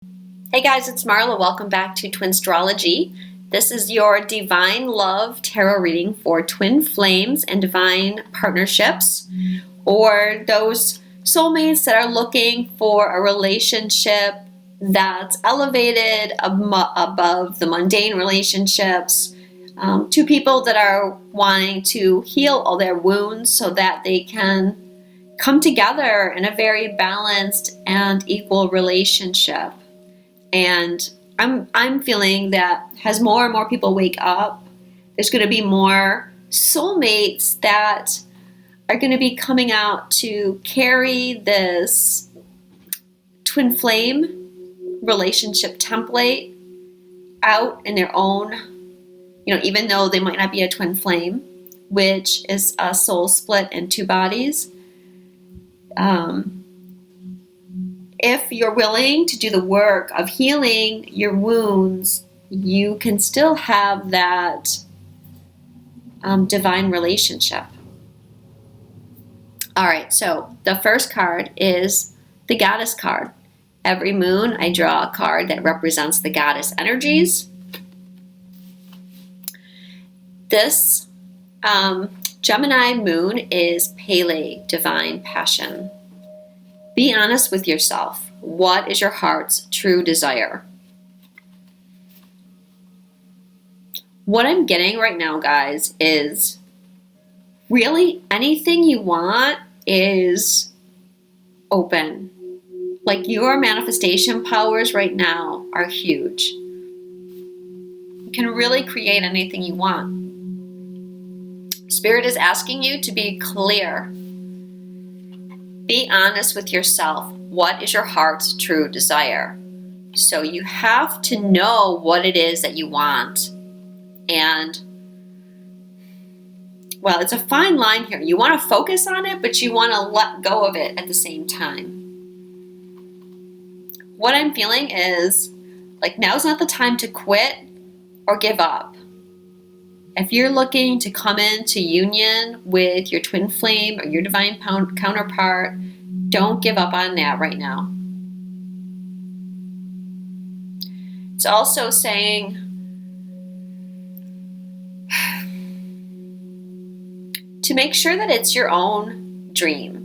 Hey guys, it's Marla. Welcome back to Twinstrology. This is your Divine Love Tarot reading for twin flames and divine partnerships, or those soulmates that are looking for a relationship that's elevated above the mundane relationships. Two people that are wanting to heal all their wounds so that they can come together in a very balanced and equal relationship. And I'm feeling that as more and more people wake up, there's going to be more soulmates that are going to be coming out to carry this twin flame relationship template out in their own, even though they might not be a twin flame, which is a soul split in two bodies. If you're willing to do the work of healing your wounds, you can still have that divine relationship. All right, so the first card is the Goddess card. Every moon, I draw a card that represents the goddess energies. This Gemini moon is Pele, divine passion. Be honest with yourself. What is your heart's true desire? What I'm getting right now, guys, is really anything you want is open. Like, your manifestation powers right now are huge. You can really create anything you want. Spirit is asking you to be clear. Be honest with yourself. What is your heart's true desire? So you have to know what it is that you want. And, well, it's a fine line here. You want to focus on it, but you want to let go of it at the same time. What I'm feeling is, like, now's not the time to quit or give up. If you're looking to come into union with your twin flame or your divine counterpart, don't give up on that right now. It's also saying to make sure that it's your own dream.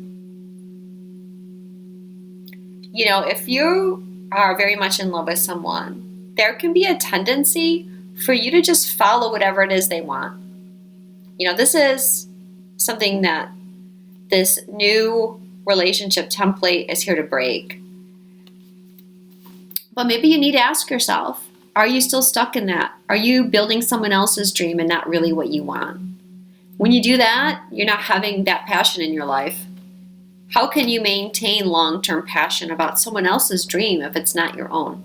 If you are very much in love with someone, there can be a tendency for you to just follow whatever it is they want. This is something that this new relationship template is here to break. But maybe you need to ask yourself, are you still stuck in that? Are you building someone else's dream and not really what you want? When you do that, you're not having that passion in your life. How can you maintain long-term passion about someone else's dream if it's not your own?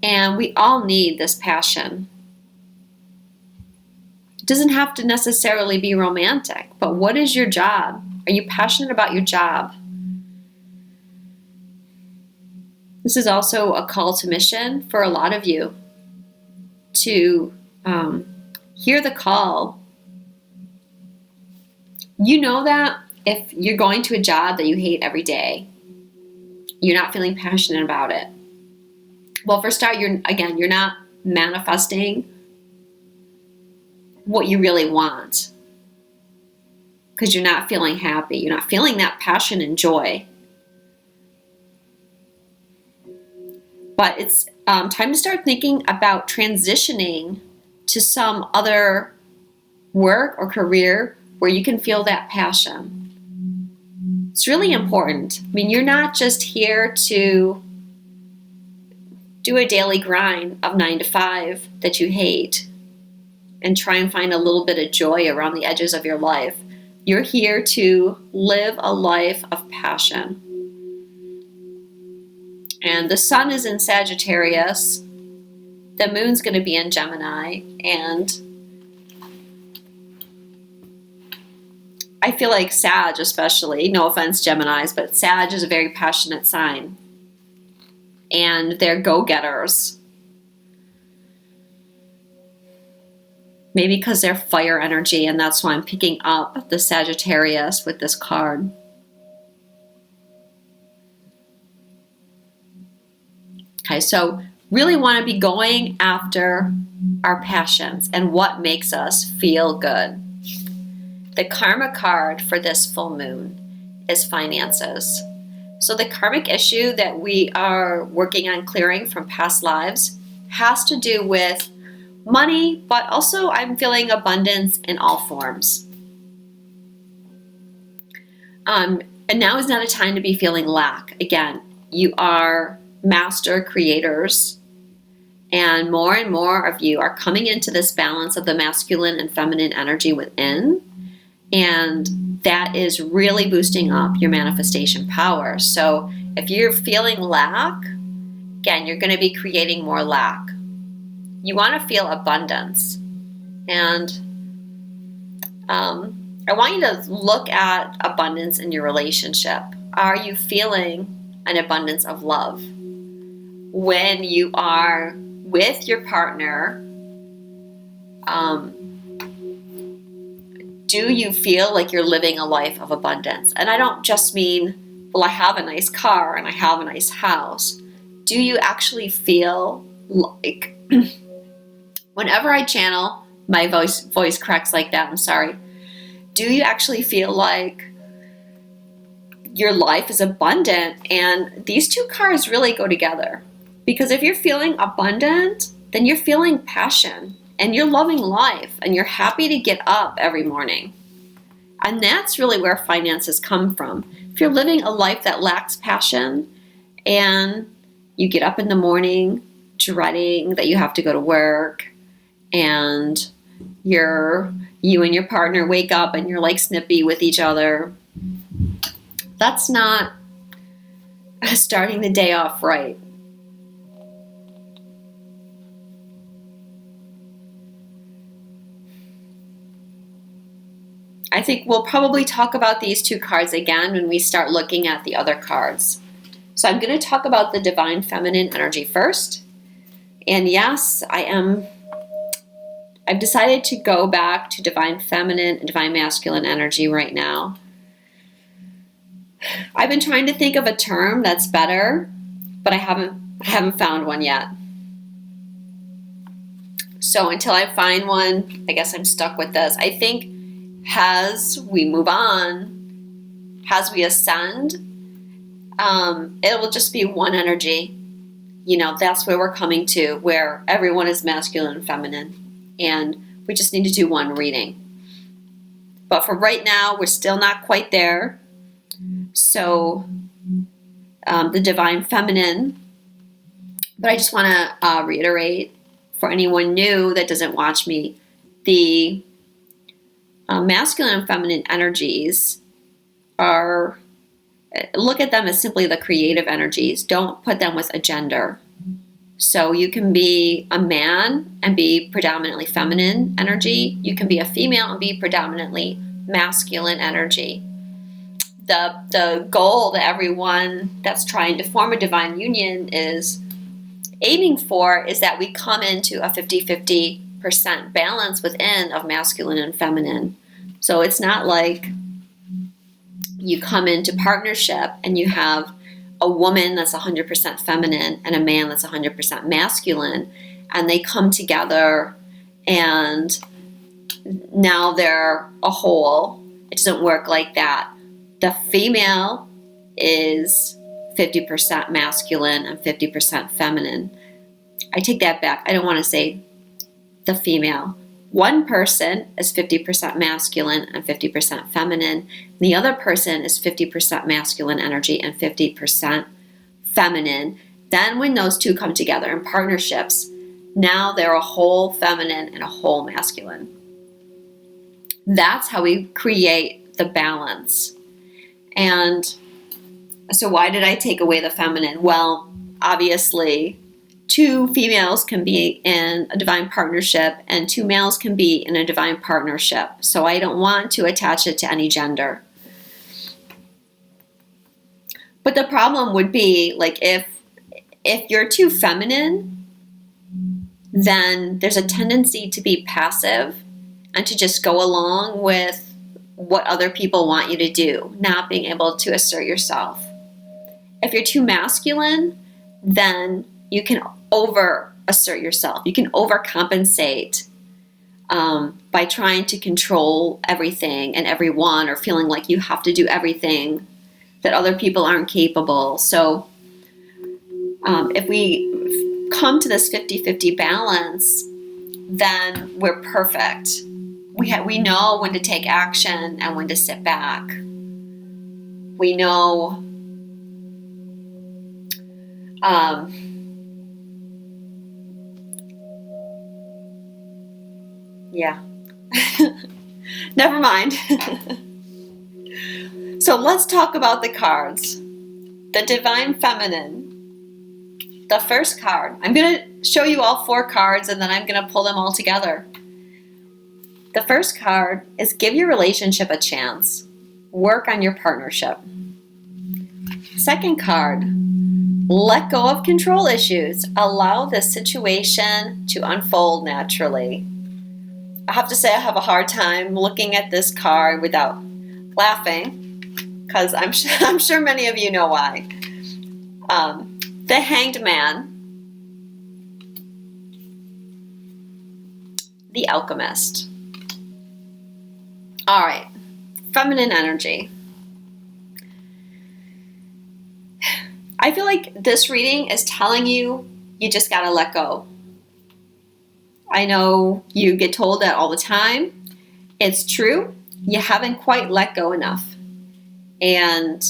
And we all need this passion. It doesn't have to necessarily be romantic, but what is your job? Are you passionate about your job? This is also a call to mission for a lot of you to hear the call. You know that if you're going to a job that you hate every day, you're not feeling passionate about it. Well, for a start, you're not manifesting what you really want because you're not feeling happy. You're not feeling that passion and joy. But it's time to start thinking about transitioning to some other work or career where you can feel that passion. It's really important. You're not just here to do a daily grind of 9 to 5 that you hate and try and find a little bit of joy around the edges of your life. You're here to live a life of passion. And the sun is in Sagittarius. The moon's going to be in Gemini. And I feel like Sag especially, no offense Geminis, but Sag is a very passionate sign. And they're go-getters. Maybe because they're fire energy, and that's why I'm picking up the Sagittarius with this card. Okay, so really want to be going after our passions and what makes us feel good. The karma card for this full moon is finances. So the karmic issue that we are working on clearing from past lives has to do with money, but also I'm feeling abundance in all forms. And now is not a time to be feeling lack. Again, you are master creators, and more of you are coming into this balance of the masculine and feminine energy within, and that is really boosting up your manifestation power. So if you're feeling lack, again, you're going to be creating more lack. You want to feel abundance. And I want you to look at abundance in your relationship. Are you feeling an abundance of love? When you are with your partner, do you feel like you're living a life of abundance? And I don't just mean, well, I have a nice car and I have a nice house. Do you actually feel like, whenever I channel, my voice cracks like that, I'm sorry. Do you actually feel like your life is abundant? And these two cards really go together. Because if you're feeling abundant, then you're feeling passion. And you're loving life, and you're happy to get up every morning. And that's really where finances come from. If you're living a life that lacks passion, and you get up in the morning dreading that you have to go to work, and you and your partner wake up and you're like snippy with each other, that's not starting the day off right. I think we'll probably talk about these two cards again when we start looking at the other cards. So I'm going to talk about the divine feminine energy first. And yes, I've decided to go back to divine feminine and divine masculine energy right now. I've been trying to think of a term that's better, but I haven't found one yet. So until I find one, I guess I'm stuck with this. I think as we move on, as we ascend, it will just be one energy. You know, that's where we're coming to, where everyone is masculine and feminine. And we just need to do one reading. But for right now, we're still not quite there. So the divine feminine. But I just want to reiterate, for anyone new that doesn't watch me, the masculine and feminine energies are, look at them as simply the creative energies. Don't put them with a gender. So you can be a man and be predominantly feminine energy. You can be a female and be predominantly masculine energy. The goal that everyone that's trying to form a divine union is aiming for is that we come into a 50-50% balance within of masculine and feminine. So it's not like you come into partnership and you have a woman that's 100% feminine and a man that's 100% masculine, and they come together and now they're a whole. It doesn't work like that. The female is 50% masculine and 50% feminine. I take that back. I don't want to say the female. One person is 50% masculine and 50% feminine. The other person is 50% masculine energy and 50% feminine. Then when those two come together in partnerships, now they're a whole feminine and a whole masculine. That's how we create the balance. And so why did I take away the feminine? Well, obviously, two females can be in a divine partnership and two males can be in a divine partnership. So I don't want to attach it to any gender. But the problem would be, like, if you're too feminine, then there's a tendency to be passive and to just go along with what other people want you to do, not being able to assert yourself. If you're too masculine, then You can over assert yourself. You can overcompensate by trying to control everything and everyone, or feeling like you have to do everything, that other people aren't capable. So if we come to this 50-50 balance, then we're perfect. We know when to take action and when to sit back. We know never mind. So let's talk about the cards. The Divine Feminine. The first card. I'm going to show you all 4 cards, and then I'm going to pull them all together. The first card is give your relationship a chance. Work on your partnership. Second card, let go of control issues. Allow this situation to unfold naturally. I have to say I have a hard time looking at this card without laughing, because I'm sure many of you know why. The Hanged Man. The Alchemist. All right, feminine energy. I feel like this reading is telling you just gotta let go. I know you get told that all the time. It's true. You haven't quite let go enough. And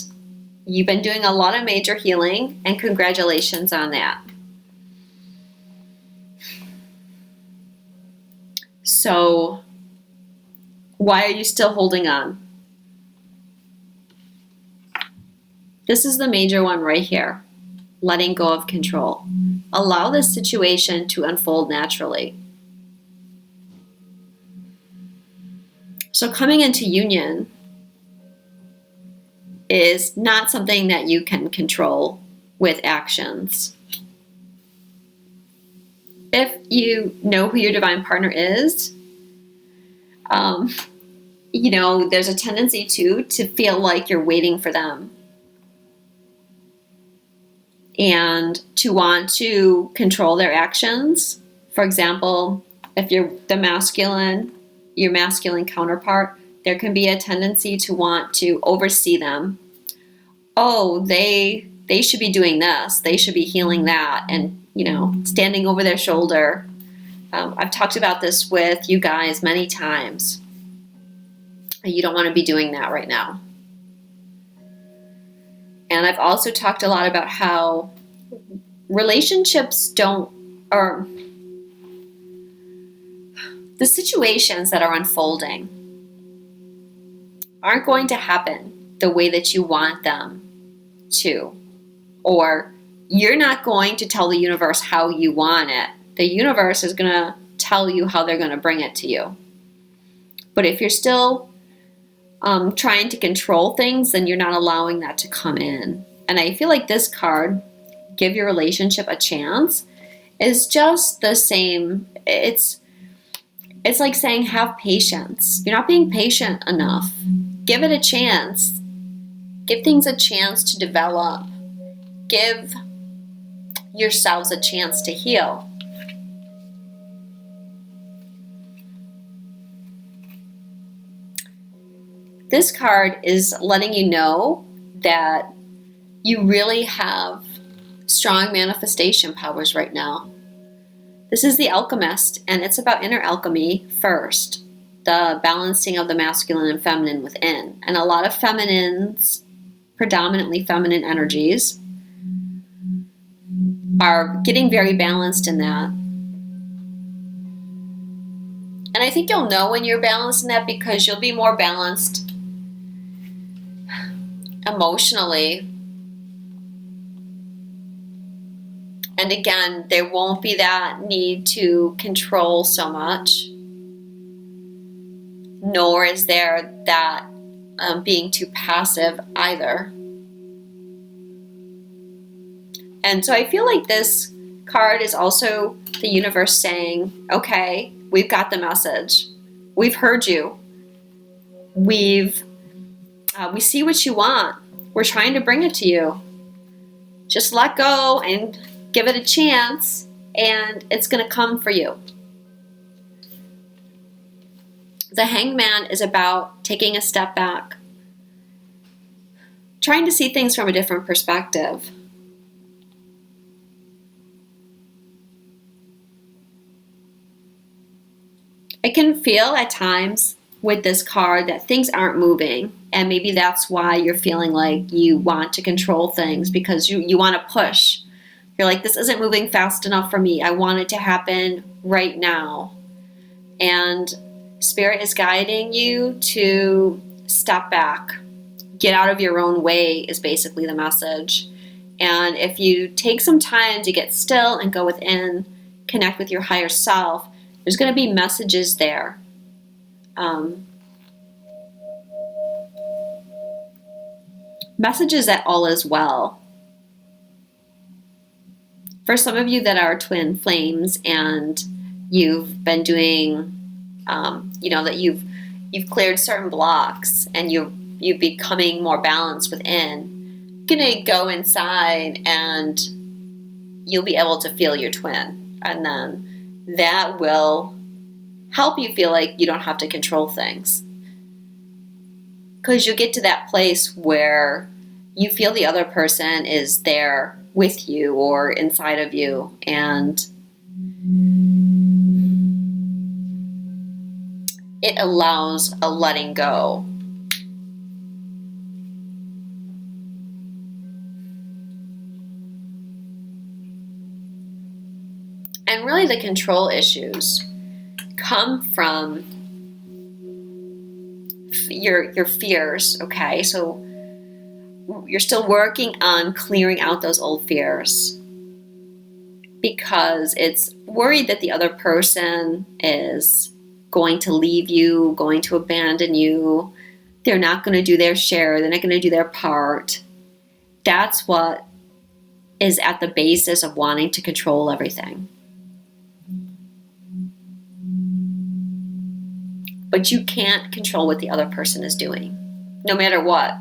you've been doing a lot of major healing, and congratulations on that. So, why are you still holding on? This is the major one right here. Letting go of control. Allow this situation to unfold naturally. So coming into union is not something that you can control with actions. If you know who your divine partner is, there's a tendency to feel like you're waiting for them, and to want to control their actions. For example, if you're your masculine counterpart, there can be a tendency to want to oversee them. Oh, they should be doing this. They should be healing that, and standing over their shoulder. I've talked about this with you guys many times. You don't want to be doing that right now. And I've also talked a lot about how relationships the situations that are unfolding aren't going to happen the way that you want them to. Or you're not going to tell the universe how you want it. The universe is going to tell you how they're going to bring it to you. But if you're still trying to control things, then you're not allowing that to come in. And I feel like this card, give your relationship a chance, is just the same. It's like saying have patience. You're not being patient enough. Give it a chance. Give things a chance to develop. Give yourselves a chance to heal. This card is letting you know that you really have strong manifestation powers right now. This is the Alchemist, and it's about inner alchemy first, the balancing of the masculine and feminine within. And a lot of feminines, predominantly feminine energies, are getting very balanced in that. And I think you'll know when you're balanced in that, because you'll be more balanced emotionally. And again, there won't be that need to control so much, nor is there that being too passive either. And so I feel like this card is also the universe saying, okay, we've got the message. We've heard you. We see what you want. We're trying to bring it to you. Just let go and give it a chance, and it's going to come for you. The Hangman is about taking a step back, trying to see things from a different perspective. I can feel at times with this card that things aren't moving, and maybe that's why you're feeling like you want to control things, because you want to push. You're like, this isn't moving fast enough for me. I want it to happen right now. And Spirit is guiding you to step back. Get out of your own way is basically the message. And if you take some time to get still and go within, connect with your higher self, there's going to be messages there. Messages that all is well. For some of you that are twin flames and you've been doing, that you've cleared certain blocks and you're becoming more balanced within, you're gonna go inside and you'll be able to feel your twin, and then that will help you feel like you don't have to control things, because you'll get to that place where you feel the other person is there with you or inside of you, and it allows a letting go. And really the control issues come from your fears, okay? So you're still working on clearing out those old fears because it's worried that the other person is going to leave you, going to abandon you. They're not going to do their share. They're not going to do their part. That's what is at the basis of wanting to control everything. But you can't control what the other person is doing, no matter what.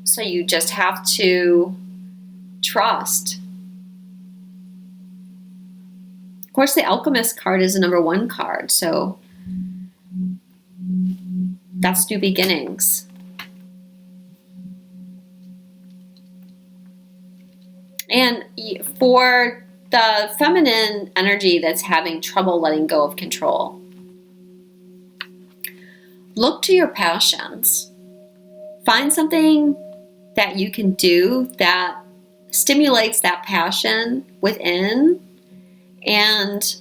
So you just have to trust. Of course, the Alchemist card is the number 1 card, so that's new beginnings. And for the feminine energy that's having trouble letting go of control, look to your passions. Find something that you can do that stimulates that passion within, and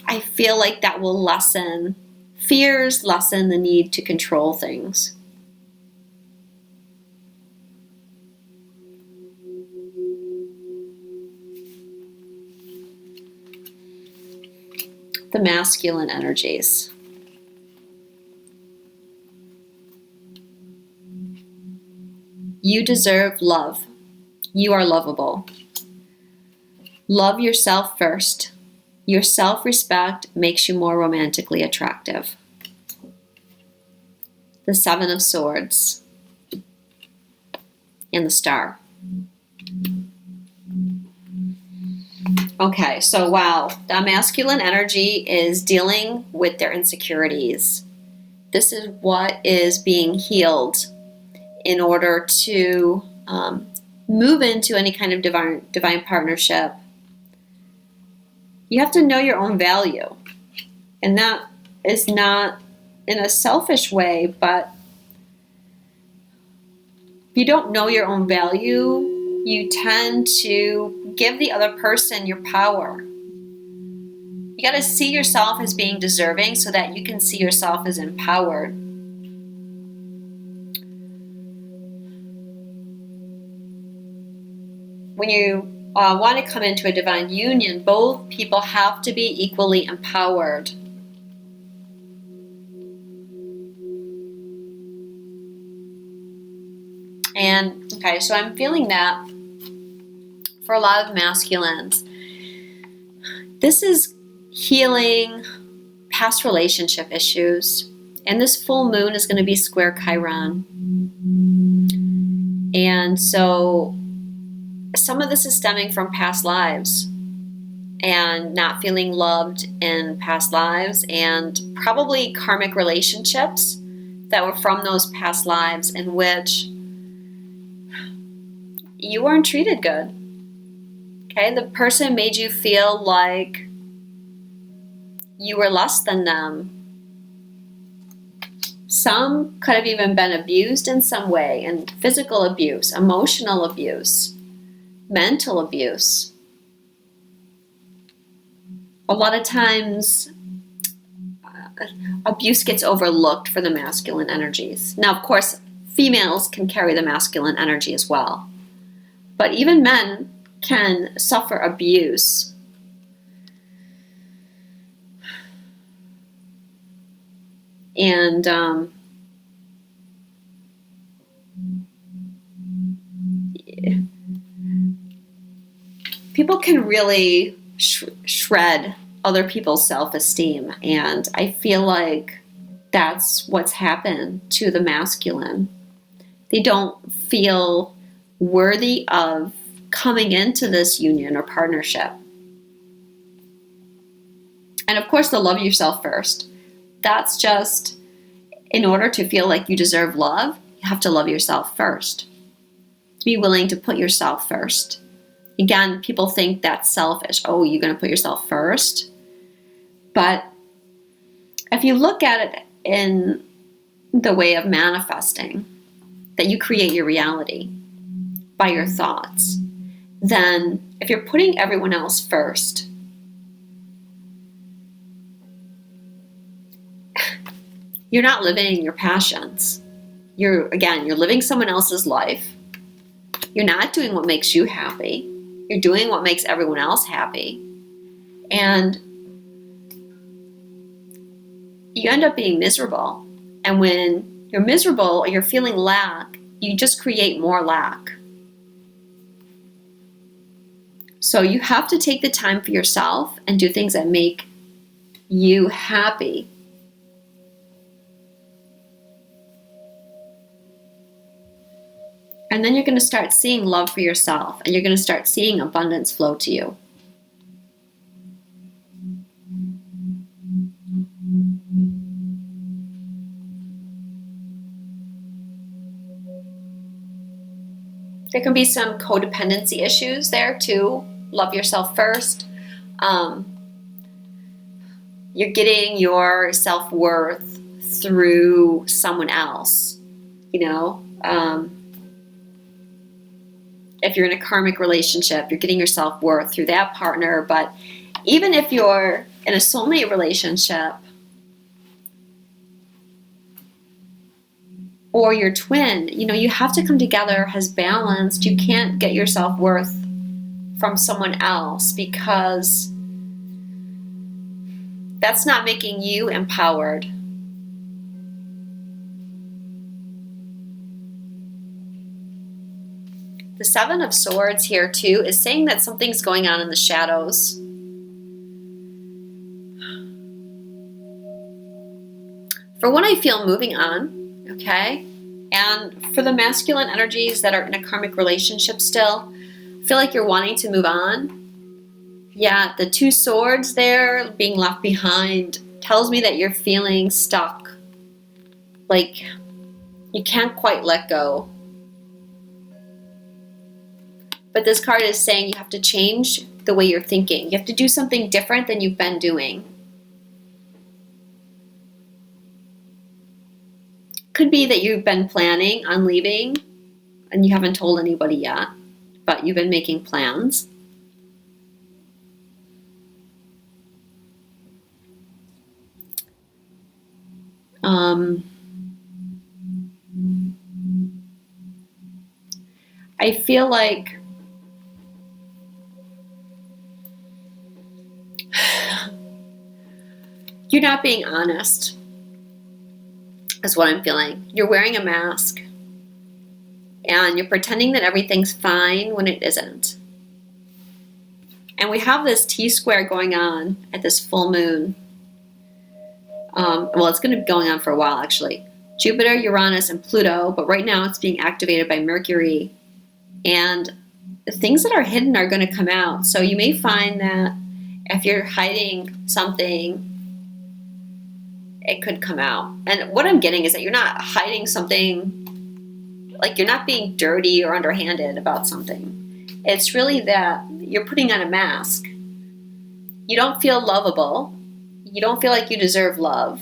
I feel like that will lessen fears, lessen the need to control things. The masculine energies. You deserve love. You are lovable. Love yourself first. Your self-respect makes you more romantically attractive. The 7 of Swords and the Star. Okay, so wow, the masculine energy is dealing with their insecurities. This is what is being healed in order to move into any kind of divine partnership. You have to know your own value. And that is not in a selfish way, but if you don't know your own value, you tend to give the other person your power. You got to see yourself as being deserving so that you can see yourself as empowered. When you want to come into a divine union, both people have to be equally empowered. And, okay, so I'm feeling that for a lot of masculines. This is healing past relationship issues. And this full moon is going to be square Chiron. And so some of this is stemming from past lives and not feeling loved in past lives, and probably karmic relationships that were from those past lives in which you weren't treated good. Okay, the person made you feel like you were less than them. Some could have even been abused in some way, and physical abuse, emotional abuse, mental abuse. A lot of times, abuse gets overlooked for the masculine energies. Now, of course, females can carry the masculine energy as well. But even men can suffer abuse. And people can really shred other people's self-esteem, and I feel like that's what's happened to the masculine. They don't feel worthy of coming into this union or partnership. And of course, to love yourself first. That's just, in order to feel like you deserve love, you have to love yourself first. To be willing to put yourself first. Again, people think that's selfish. Oh, you're going to put yourself first? But if you look at it in the way of manifesting, that you create your reality by your thoughts, then if you're putting everyone else first, you're not living your passions. You're living someone else's life. You're not doing what makes you happy. You're doing what makes everyone else happy. And you end up being miserable. And when you're miserable or you're feeling lack, you just create more lack. So you have to take the time for yourself and do things that make you happy. And then you're going to start seeing love for yourself, and you're going to start seeing abundance flow to you. There can be some codependency issues there too. Love yourself first. You're getting your self-worth through someone else, if you're in a karmic relationship, you're getting your self-worth through that partner. But even if you're in a soulmate relationship or your twin, you have to come together as balanced. You can't get your self-worth from someone else, because that's not making you empowered. The Seven of Swords here too is saying that something's going on in the shadows. For one, I feel moving on, okay? And for the masculine energies that are in a karmic relationship still, I feel like you're wanting to move on. Yeah, the Two Swords there, being left behind, tells me that you're feeling stuck. Like you can't quite let go. But this card is saying you have to change the way you're thinking. You have to do something different than you've been doing. Could be that you've been planning on leaving and you haven't told anybody yet, but you've been making plans. I feel like you're not being honest, is what I'm feeling. You're wearing a mask and you're pretending that everything's fine when it isn't. And we have this T-square going on at this full moon. Well, it's going to be going on for a while, actually. Jupiter, Uranus, and Pluto, but right now it's being activated by Mercury and things that are hidden are going to come out. So you may find that if you're hiding something, it could come out. And what I'm getting is that you're not hiding something, like you're not being dirty or underhanded about something. It's really that you're putting on a mask. You don't feel lovable. You don't feel like you deserve love.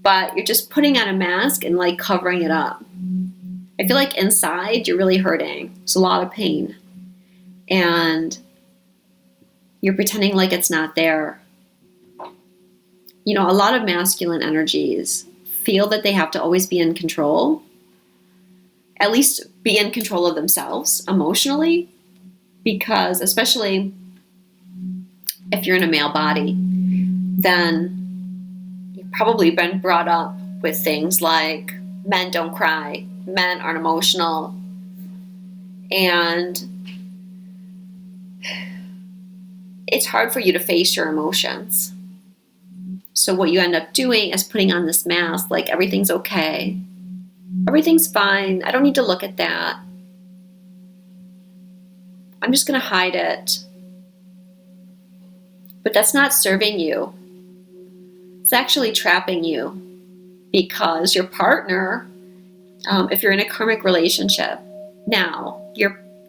But you're just putting on a mask and like covering it up. I feel like inside you're really hurting. There's a lot of pain. And you're pretending like it's not there. You know, a lot of masculine energies feel that they have to always be in control. At least be in control of themselves emotionally. Because especially if you're in a male body, then you've probably been brought up with things like men don't cry, men aren't emotional, and it's hard for you to face your emotions. So what you end up doing is putting on this mask, like everything's okay, everything's fine, I don't need to look at that, I'm just going to hide it. But that's not serving you. It's actually trapping you, because your partner, if you're in a karmic relationship, now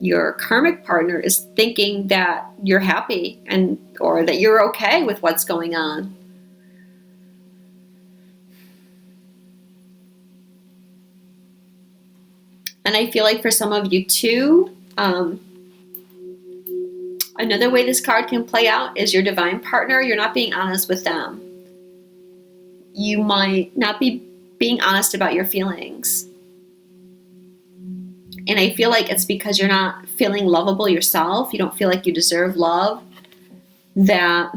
your karmic partner is thinking that you're happy or that you're okay with what's going on. And I feel like for some of you too, another way this card can play out is your divine partner, you're not being honest with them. You might not be being honest about your feelings. And I feel like it's because you're not feeling lovable yourself. You don't feel like you deserve love. That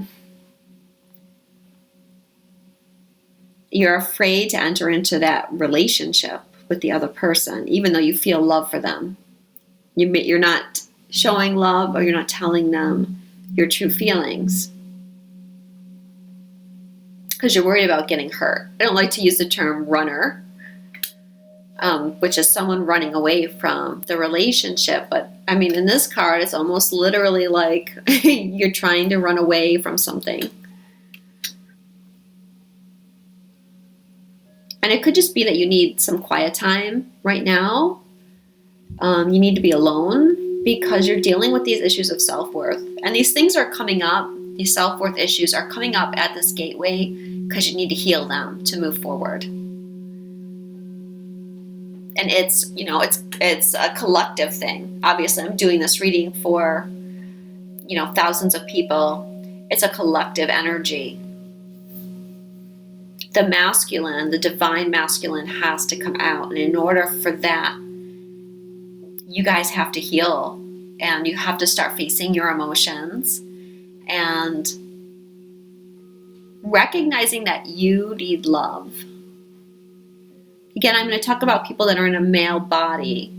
you're afraid to enter into that relationship with the other person, even though you feel love for them. You're not showing love, or you're not telling them your true feelings because you're worried about getting hurt. I don't like to use the term runner, which is someone running away from the relationship. But I mean, in this card, it's almost literally like you're trying to run away from something. And it could just be that you need some quiet time right now. You need to be alone because you're dealing with these issues of self-worth. And these things are coming up, these self-worth issues are coming up at this gateway because you need to heal them to move forward. And it's, you know, it's a collective thing. Obviously, I'm doing this reading for, you know, thousands of people. It's a collective energy. The masculine, the divine masculine has to come out. And in order for that, you guys have to heal, and you have to start facing your emotions and recognizing that you need love. Again, I'm going to talk about people that are in a male body.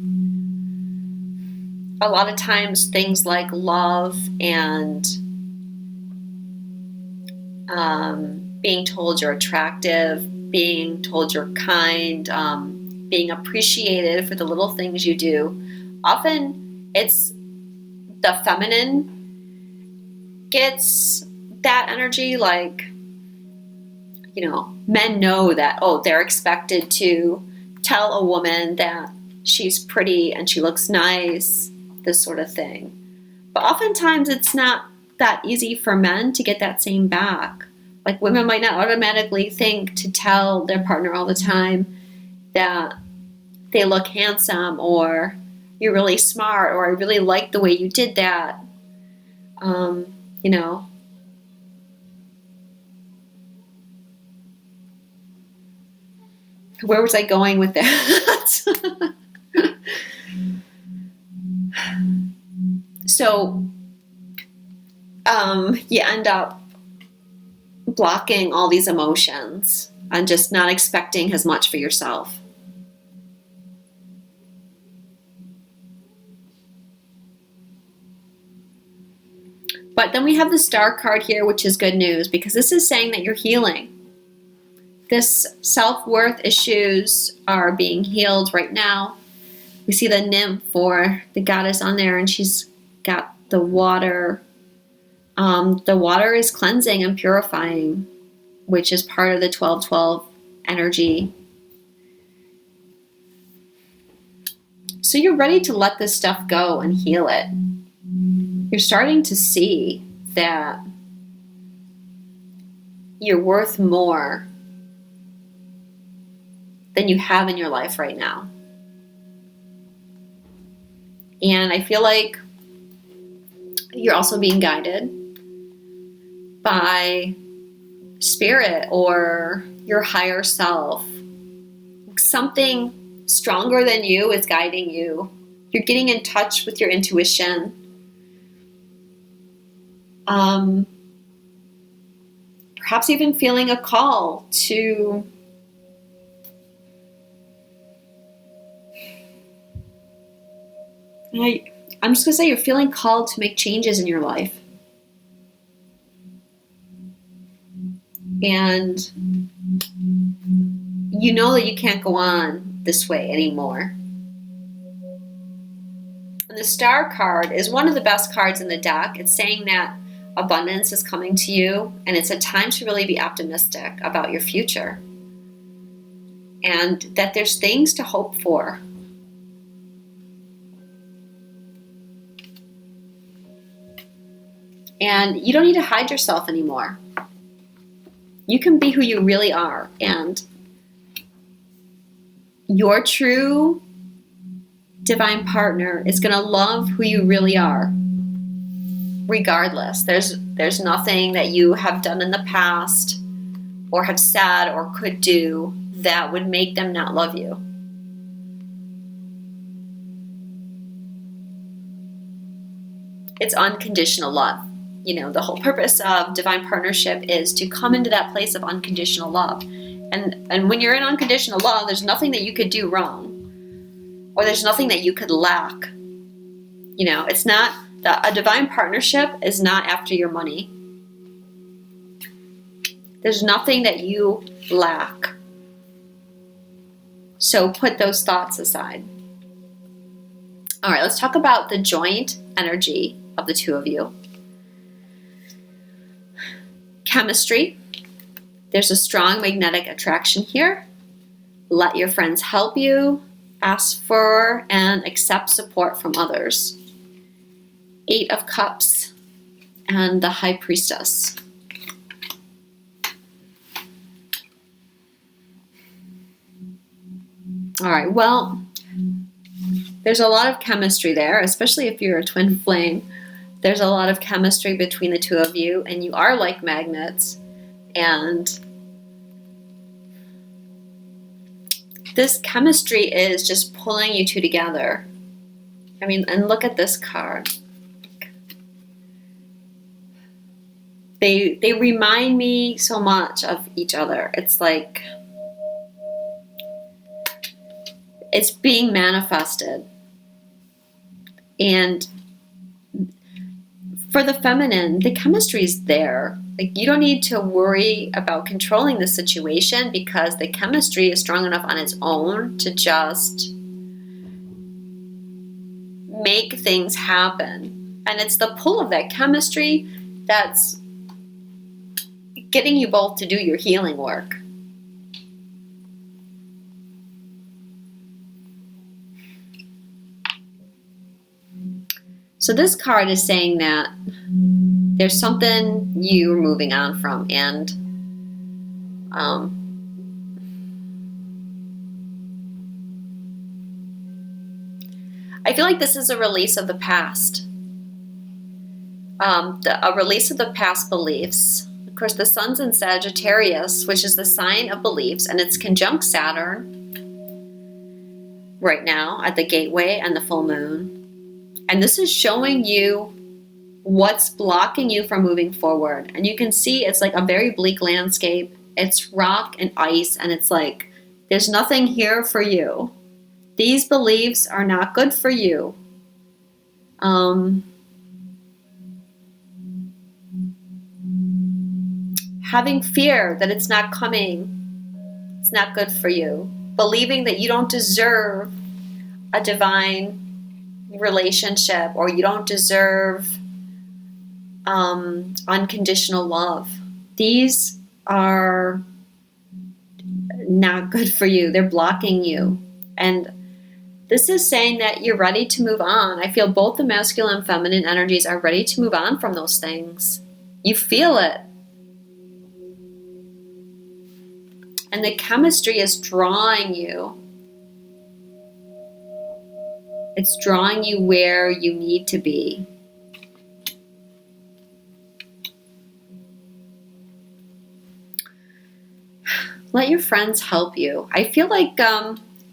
A lot of times things like love and being told you're attractive, being told you're kind, being appreciated for the little things you do. Often it's the feminine gets that energy, like, you know, men know that, oh, they're expected to tell a woman that she's pretty and she looks nice, this sort of thing. But oftentimes it's not that easy for men to get that same back. Like, women might not automatically think to tell their partner all the time that they look handsome, or you're really smart, or I really like the way you did that. You know. Where was I going with that? So, you end up blocking all these emotions and just not expecting as much for yourself. But then we have the Star card here, which is good news, because this is saying that you're healing. This self-worth issues are being healed right now. We see the nymph or the goddess on there, and she's got the water. The water is cleansing and purifying, which is part of the 12-12 energy. So you're ready to let this stuff go and heal it. You're starting to see that you're worth more than you have in your life right now. And I feel like you're also being guided by spirit or your higher self. Something stronger than you is guiding you. You're getting in touch with your intuition. Perhaps even feeling a call to I'm just going to say you're feeling called to make changes in your life. And you know that you can't go on this way anymore. And the Star card is one of the best cards in the deck. It's saying that abundance is coming to you, and it's a time to really be optimistic about your future. And that there's things to hope for. And you don't need to hide yourself anymore. You can be who you really are. And your true divine partner is going to love who you really are. Regardless. There's nothing that you have done in the past or have said or could do that would make them not love you. It's unconditional love. You know, the whole purpose of divine partnership is to come into that place of unconditional love. And when you're in unconditional love, there's nothing that you could do wrong. Or there's nothing that you could lack. You know, it's not, a divine partnership is not after your money. There's nothing that you lack. So put those thoughts aside. All right, let's talk about the joint energy of the two of you. Chemistry. There's a strong magnetic attraction here. Let your friends help you. Ask for and accept support from others. 8 of Cups and the High Priestess. All right, well, there's a lot of chemistry there, especially if you're a twin flame. There's a lot of chemistry between the two of you, and you are like magnets. And this chemistry is just pulling you two together. I mean, and look at this card. They remind me so much of each other. It's like it's being manifested. And for the feminine, the chemistry is there. Like, you don't need to worry about controlling the situation because the chemistry is strong enough on its own to just make things happen. And it's the pull of that chemistry that's getting you both to do your healing work. So this card is saying that there's something you're moving on from, and I feel like this is a release of the past, a release of the past beliefs. Of course, the sun's in Sagittarius, which is the sign of beliefs, and it's conjunct Saturn right now at the gateway and the full moon. And this is showing you what's blocking you from moving forward. And you can see it's like a very bleak landscape. It's rock and ice, and it's like, there's nothing here for you. These beliefs are not good for you. Having fear that it's not coming It's not good for you. Believing that you don't deserve a divine relationship, or you don't deserve unconditional love. These are not good for you. They're blocking you. And this is saying that you're ready to move on. I feel both the masculine and feminine energies are ready to move on from those things. You feel it. And the chemistry is drawing you. It's drawing you where you need to be. Let your friends help you. I feel like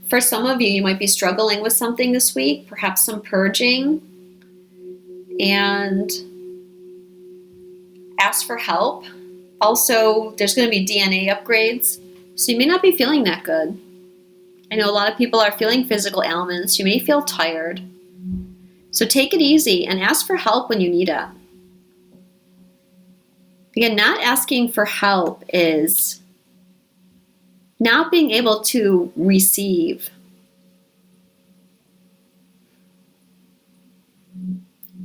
for some of you, you might be struggling with something this week, perhaps some purging, and ask for help. Also, there's going to be DNA upgrades, so you may not be feeling that good. I know a lot of people are feeling physical ailments. You may feel tired. So take it easy and ask for help when you need it. Again, not asking for help is not being able to receive.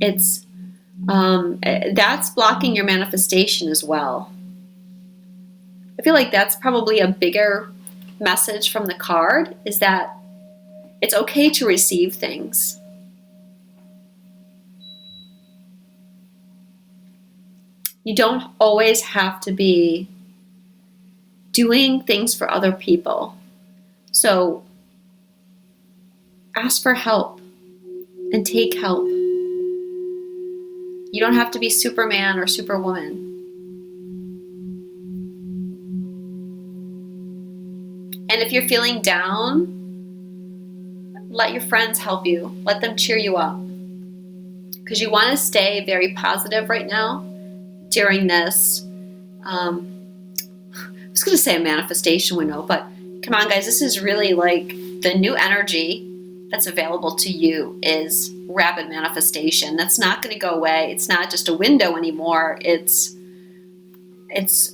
It's that's blocking your manifestation as well. I feel like that's probably a bigger message from the card, is that it's okay to receive things. You don't always have to be doing things for other people. So ask for help and take help. You don't have to be Superman or Superwoman. And if you're feeling down, let your friends help you. Let them cheer you up. Because you want to stay very positive right now during this, I was going to say a manifestation window, but come on guys, this is really like the new energy that's available to you is rapid manifestation. That's not going to go away. It's not just a window anymore. It's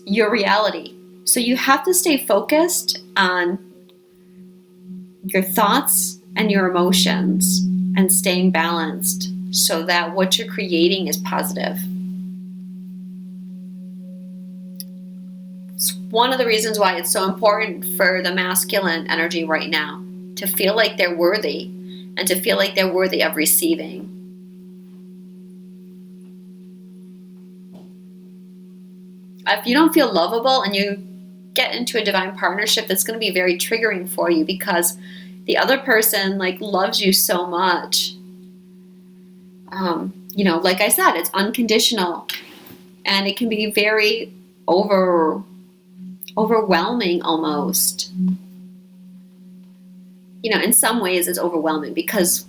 your reality. So you have to stay focused on your thoughts and your emotions and staying balanced so that what you're creating is positive. It's one of the reasons why it's so important for the masculine energy right now to feel like they're worthy and to feel like they're worthy of receiving. If you don't feel lovable and you get into a divine partnership, that's going to be very triggering for you because the other person loves you so much. Like I said, it's unconditional and it can be very overwhelming almost. In some ways it's overwhelming because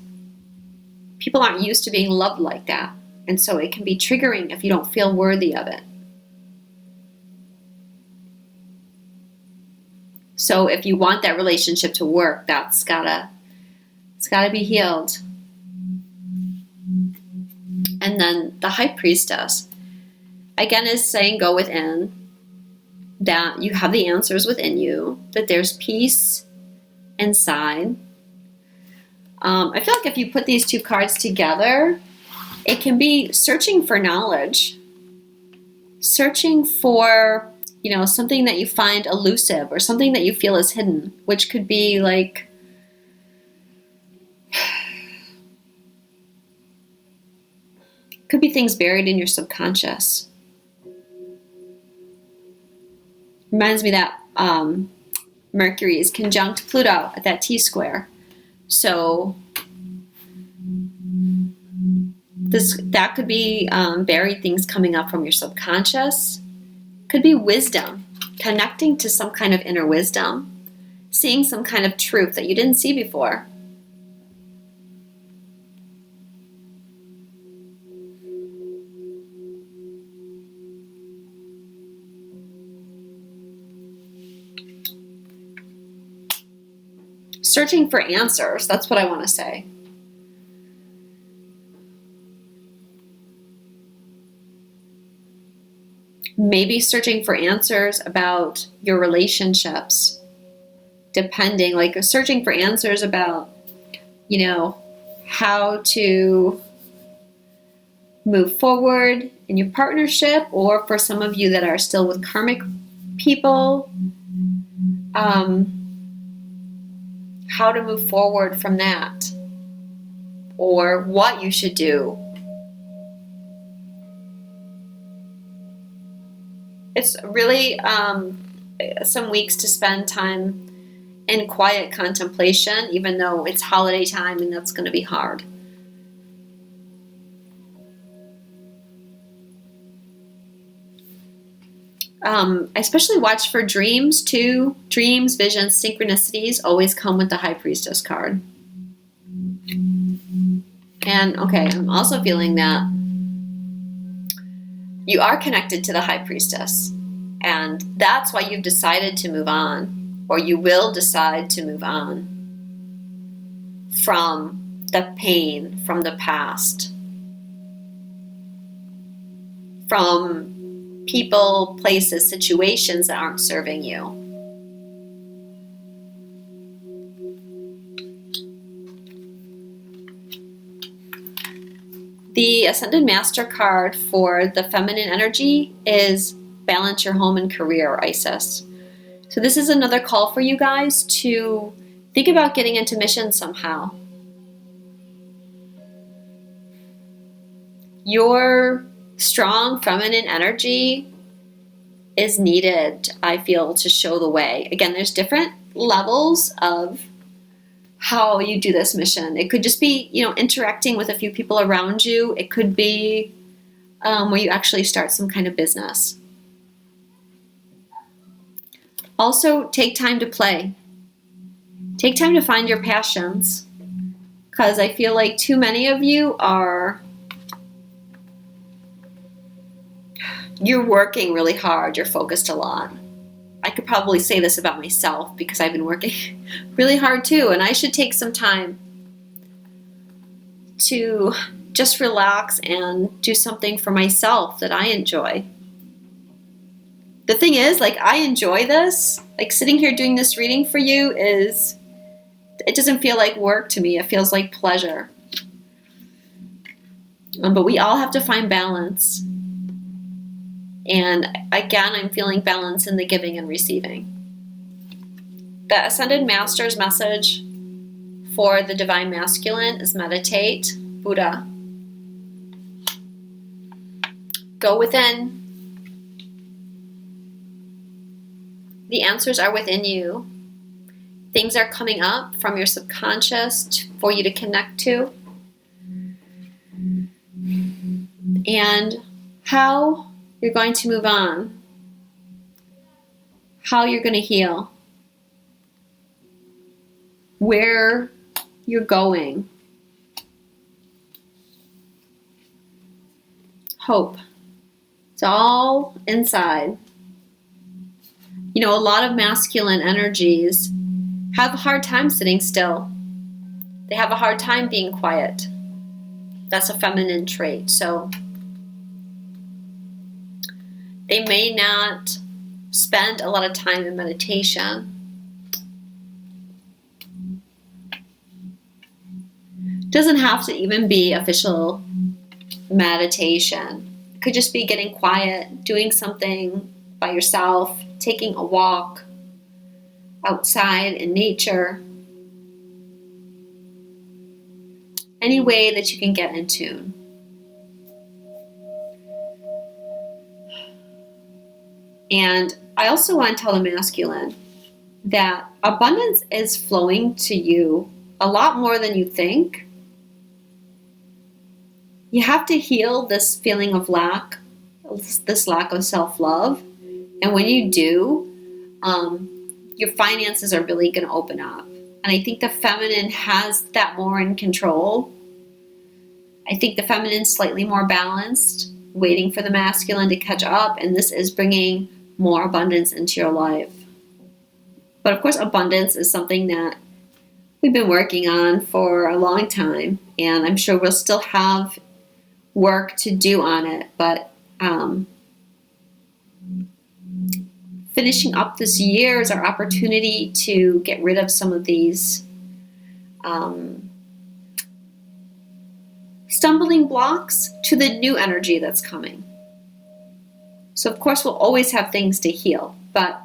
people aren't used to being loved like that. And so it can be triggering if you don't feel worthy of it. So if you want that relationship to work, it's gotta be healed. And then the High Priestess, again, is saying go within, that you have the answers within you, that there's peace inside. I feel like if you put these two cards together, it can be searching for knowledge, searching for something that you find elusive or something that you feel is hidden, which could be could be things buried in your subconscious. Reminds me that Mercury is conjunct Pluto at that T-square. So that could be buried things coming up from your subconscious. Could be wisdom, connecting to some kind of inner wisdom, seeing some kind of truth that you didn't see before. Searching for answers, that's what I want to say. Maybe searching for answers about your relationships. depending, like searching for answers about, how to move forward in your partnership, or for some of you that are still with karmic people, how to move forward from that, or what you should do. It's really some weeks to spend time in quiet contemplation, even though it's holiday time and that's going to be hard. I especially watch for dreams too. Dreams, visions, synchronicities always come with the High Priestess card. And okay, I'm also feeling that you are connected to the High Priestess, and that's why you've decided to move on, or you will decide to move on from the pain, from the past, from people, places, situations that aren't serving you. The Ascended Master card for the feminine energy is balance your home and career, Isis. So this is another call for you guys to think about getting into mission somehow. Your strong feminine energy is needed, I feel, to show the way. Again, there's different levels of how you do this mission. It could just be, interacting with a few people around you. It could be where you actually start some kind of business. Also, take time to play. Take time to find your passions, because I feel like too many of you you're working really hard. You're focused a lot. I could probably say this about myself because I've been working really hard too, and I should take some time to just relax and do something for myself that I enjoy. The thing is, I enjoy this. Sitting here doing this reading for you it doesn't feel like work to me. It feels like pleasure. But we all have to find balance. And again, I'm feeling balance in the giving and receiving. The Ascended Master's message for the Divine Masculine is meditate, Buddha. Go within. The answers are within you. Things are coming up from your subconscious for you to connect to. And how you're going to move on. How you're going to heal. Where you're going. Hope. It's all inside. A lot of masculine energies have a hard time sitting still. They have a hard time being quiet. That's a feminine trait. So they may not spend a lot of time in meditation. Doesn't have to even be official meditation. It could just be getting quiet, doing something by yourself, taking a walk outside in nature. Any way that you can get in tune. And I also want to tell the masculine that abundance is flowing to you a lot more than you think. You have to heal this feeling of lack, this lack of self-love. And when you do, your finances are really going to open up. And I think the feminine has that more in control. I think the feminine's slightly more balanced, waiting for the masculine to catch up. And this is bringing more abundance into your life. But of course, abundance is something that we've been working on for a long time. And I'm sure we'll still have work to do on it. But finishing up this year is our opportunity to get rid of some of these stumbling blocks to the new energy that's coming. So of course we'll always have things to heal, but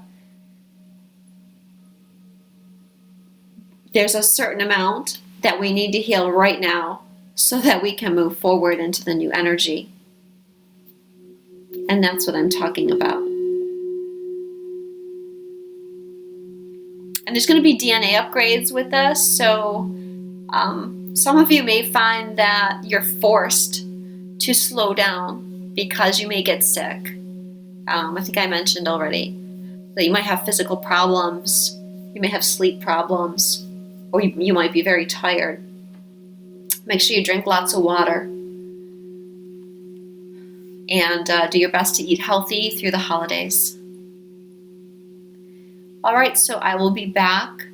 there's a certain amount that we need to heal right now so that we can move forward into the new energy. And that's what I'm talking about. And there's going to be DNA upgrades with this, so some of you may find that you're forced to slow down because you may get sick. I think I mentioned already that you might have physical problems, you may have sleep problems, or you might be very tired. Make sure you drink lots of water and do your best to eat healthy through the holidays. All right, so I will be back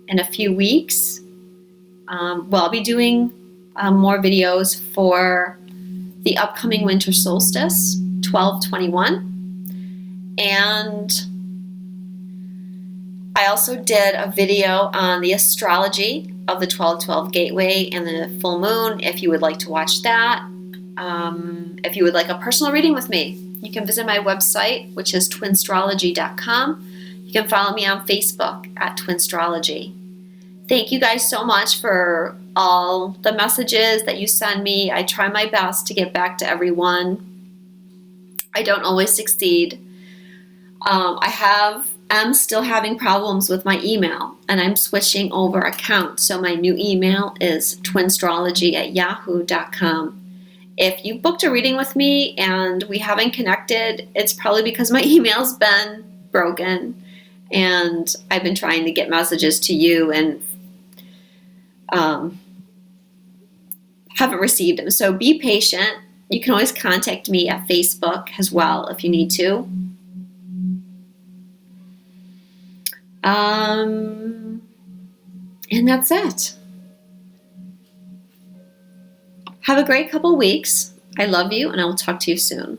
in a few weeks. I'll be doing more videos for the upcoming winter solstice, 12/21. And I also did a video on the astrology of the 12/12 gateway and the full moon, if you would like to watch that. If you would like a personal reading with me, you can visit my website, which is twinstrology.com. You can follow me on Facebook at Twinstrology. Thank you guys so much for all the messages that you send me. I try my best to get back to everyone. I don't always succeed. I'm still having problems with my email, and I'm switching over accounts. So my new email is twinstrology@yahoo.com. If you booked a reading with me and we haven't connected, it's probably because my email's been broken and I've been trying to get messages to you and haven't received them. So be patient. You can always contact me at Facebook as well if you need to. And that's it. Have a great couple weeks. I love you, and I will talk to you soon.